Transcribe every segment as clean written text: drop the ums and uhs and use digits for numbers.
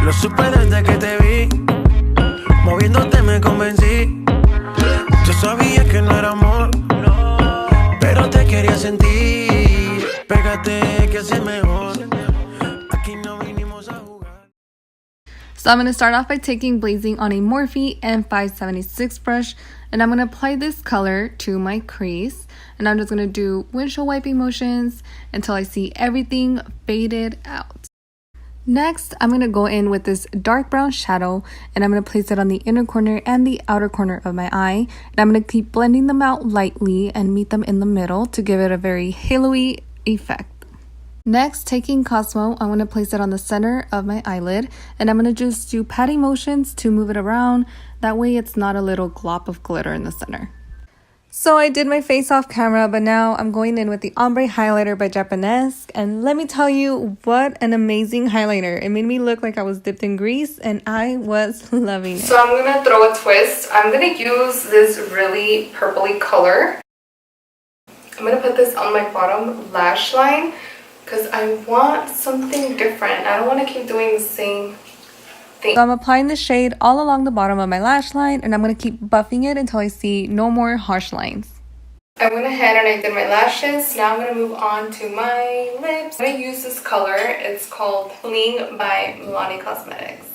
Lo supe desde que te vi, moviéndote me convencí. Yo sabía que no era amor, pero te quería sentir. Pégate que así es mejor. Aquí no vinimos a jugar. So I'm going to start off by taking Blazing on a Morphe M576 brush, and I'm going to apply this color to my crease, and I'm just going to do windshield wiping motions until I see everything faded out. Next, I'm going to go in with this dark brown shadow, and I'm going to place it on the inner corner and the outer corner of my eye, and I'm going to keep blending them out lightly and meet them in the middle to give it a very halo-y effect. Next, taking Cosmo, I'm going to place it on the center of my eyelid, and I'm going to just do patting motions to move it around. That way it's not a little glop of glitter in the center. So I did my face off camera, but now I'm going in with the Ombre Highlighter by Japonesque, and let me tell you, what an amazing highlighter. It made me look like I was dipped in grease, and I was loving it. So I'm going to throw a twist. I'm going to use this really purpley color. I'm going to put this on my bottom lash line because I want something different. I don't want to keep doing the same thing. So I'm applying the shade all along the bottom of my lash line, and I'm going to keep buffing it until I see no more harsh lines. I went ahead and I did my lashes. Now I'm going to move on to my lips. I'm going to use this color. It's called Bling by Milani Cosmetics.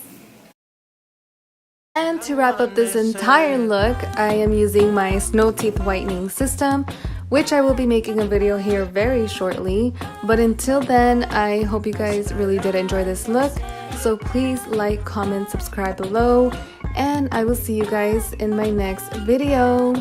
And to wrap up this entire look, I am using my Snow Teeth Whitening System, which I will be making a video here very shortly. But until then, I hope you guys really did enjoy this look. So please like, comment, subscribe below, and I will see you guys in my next video.